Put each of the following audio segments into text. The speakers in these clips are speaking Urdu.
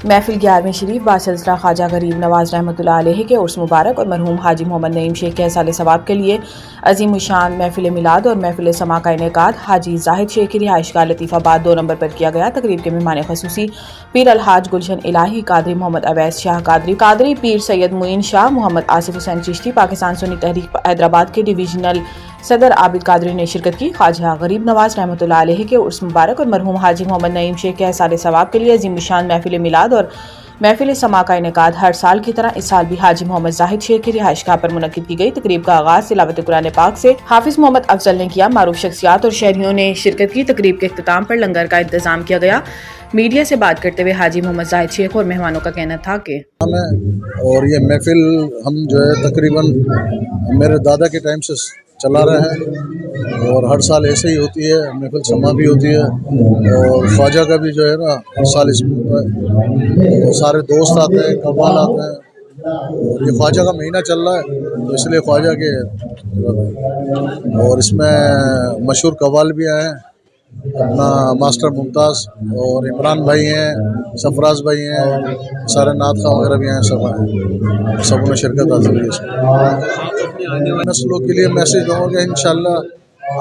محفل 11ویں شریف باسلسلہ خواجہ غریب نواز رحمۃ اللہ علیہ کے عرس مبارک اور مرحوم حاجی محمد نعیم شیخ کے احصال ثواب کے لیے عظیم الشان محفل میلاد اور محفل سما کا انعقاد حاجی زاہد شیخ کی رہائش گاہ لطیف آباد 2 نمبر پر کیا گیا۔ تقریب کے مہمان خصوصی پیر الحاج گلشن الہی قادری محمد اویس شاہ قادری پیر سید معین شاہ محمد آصف حسین چشتی پاکستان سنی تحریک حیدرآباد کے ڈویژنل صدر عابد قادری نے شرکت کی۔ خواجہ غریب نواز رحمۃ اللہ علیہ کے عرس مبارک اور مرحوم حاجی محمد نعیم شیخ کے احصال ثواب کے لیے عظیم الشان محفل میلاد اور محفل سما کا انعقاد ہر سال کی طرح اس سال بھی حاجی محمد زاہد شیخ کی رہائش گاہ پر منعقد کی گئی۔ تقریب کا آغاز تلاوت قرآن پاک سے حافظ محمد افضل نے کیا۔ معروف شخصیات اور شہریوں نے شرکت کی۔ تقریب کے اختتام پر لنگر کا انتظام کیا گیا۔ میڈیا سے بات کرتے ہوئے حاجی محمد زاہد شیخ اور مہمانوں کا کہنا تھا کہ اور یہ محفل ہم جو ہے تقریباً میرے دادا کے ٹائم سے چلا رہے ہیں اور ہر سال ایسے ہی ہوتی ہے۔ محفل سما بھی ہوتی ہے اور خواجہ کا بھی جو ہے نا ہر سال اس میں ہوتا ہے۔ سارے دوست آتے ہیں، قوال آتے ہیں اور یہ خواجہ کا مہینہ چل رہا ہے تو اس لیے خواجہ کے اور اس میں مشہور قوال بھی آئے ہیں، اپنا ماسٹر ممتاز اور عمران بھائی ہیں، سفراز بھائی ہیں، سارے نعت خواہ وغیرہ بھی ہیں، سب نے شرکت حاصل کی۔ نسلوں کے لیے میسیج دوں گا کہ انشاءاللہ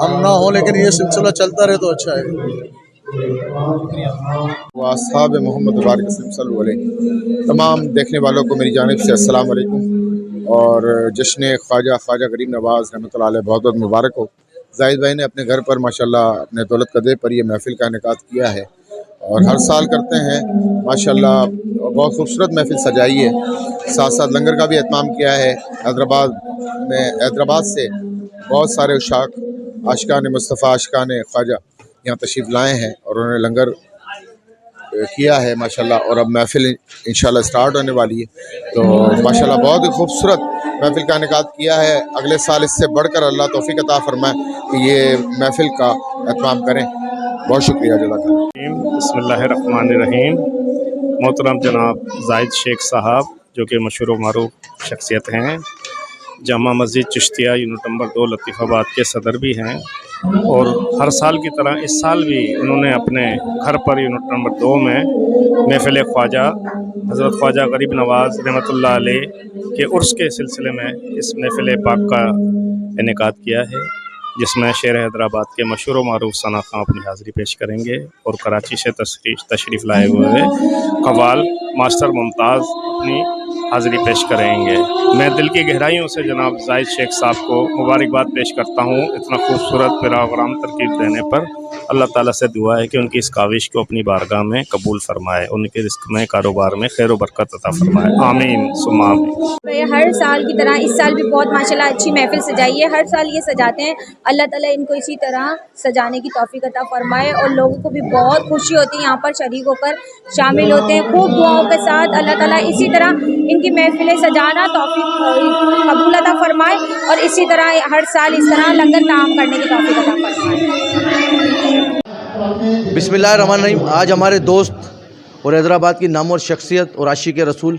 ہم نہ ہوں لیکن یہ سلسلہ چلتا رہے تو اچھا ہے۔ اصحاب محمد مبارک صلی اللہ علیہ تمام دیکھنے والوں کو میری جانب سے السلام علیکم اور جشن خواجہ غریب نواز رحمۃ اللہ علیہ بہت بہت مبارک ہو۔ زاہد بھائی نے اپنے گھر پر ماشاءاللہ اپنے دولت قدے پر یہ محفل کا انعقاد کیا ہے اور ہر سال کرتے ہیں ماشاءاللہ، بہت خوبصورت محفل سجائی ہے۔ ساتھ ساتھ لنگر کا بھی اہتمام کیا ہے۔ حیدرآباد سے بہت سارے عاشقان مصطفیٰ عاشقان خواجہ یہاں تشریف لائے ہیں اور انہوں نے لنگر کیا ہے ماشاءاللہ، اور اب محفل انشاءاللہ سٹارٹ ہونے والی ہے تو ماشاءاللہ بہت ہی خوبصورت محفل کا انعقاد کیا ہے۔ اگلے سال اس سے بڑھ کر اللہ توفیق عطا فرمائے کہ یہ محفل کا اہتمام کریں۔ بہت شکریہ جزاک اللہ۔ بسم اللہ الرحمن الرحیم۔ محترم جناب زاہد شیخ صاحب جو کہ مشہور و معروف شخصیت ہیں، جامع مسجد چشتیہ یونٹ نمبر 2 لطیف آباد کے صدر بھی ہیں اور ہر سال کی طرح اس سال بھی انہوں نے اپنے گھر پر یونٹ نمبر 2 میں محفل خواجہ حضرت خواجہ غریب نواز رحمۃ اللہ علیہ کے عرس کے سلسلے میں اس محفل پاک کا انعقاد کیا ہے، جس میں شہر حیدرآباد کے مشہور و معروف ثنا خواں اپنی حاضری پیش کریں گے اور کراچی سے تشریف لائے ہوئے قوال ماسٹر ممتاز اپنی حاضری پیش کریں گے۔ میں دل کی گہرائیوں سے جناب زاہد شیخ صاحب کو مبارکباد پیش کرتا ہوں اتنا خوبصورت پروگرام ترتیب دینے پر۔ اللہ تعالیٰ سے دعا ہے کہ ان کی اس کاوش کو اپنی بارگاہ میں قبول فرمائے، ان کے رزق میں کاروبار میں خیر و برکت عطا فرمائے، آمین ثم آمین۔ ہر سال کی طرح اس سال بھی بہت ماشاءاللہ اچھی محفل سجائی ہے۔ ہر سال یہ سجاتے ہیں، اللہ تعالیٰ ان کو اسی طرح سجانے کی توفیق عطا فرمائے اور لوگوں کو بھی بہت خوشی ہوتی ہے، یہاں پر شریک ہو کر شامل ہوتے ہیں خوب دعاؤں کے ساتھ۔ اللہ تعالیٰ اسی طرح ان کی محفلیں سجانا توفیق قبول عطا فرمائے اور اسی طرح ہر سال اس طرح لنگر تعام کرنے کی توفیق عطا فرمائے۔ بسم اللہ الرحمن الرحیم۔ آج ہمارے دوست اور حیدرآباد کی نامور شخصیت اور عاشق رسول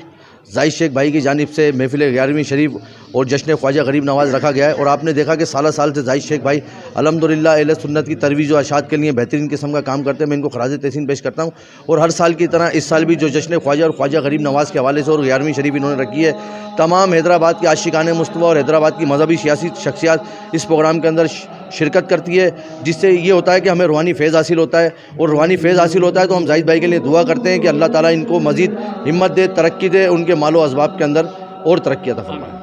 زاہد شیخ بھائی کی جانب سے محفل 11ویں شریف اور جشن خواجہ غریب نواز رکھا گیا ہے اور آپ نے دیکھا کہ سالہ سال سے زاہد شیخ بھائی الحمدللہ اہل سنت کی ترویج و اشاعت کے لیے بہترین قسم کا کام کرتے ہیں۔ میں ان کو خراج تحسین پیش کرتا ہوں اور ہر سال کی طرح اس سال بھی جو جشن خواجہ اور خواجہ غریب نواز کے حوالے سے اور 11ویں شریف انہوں نے رکھی ہے، تمام حیدرآباد کے عاشقان مصطفیٰ اور حیدرآباد کی مذہبی سیاسی شخصیات اس پروگرام کے اندر شرکت کرتی ہے، جس سے یہ ہوتا ہے کہ ہمیں روحانی فیض حاصل ہوتا ہے اور روحانی فیض حاصل ہوتا ہے تو ہم زاہد بھائی کے لیے دعا کرتے ہیں کہ اللہ تعالیٰ ان کو مزید ہمت دے، ترقی دے، ان کے مال و اسباب کے اندر اور ترقی عطا فرمائے۔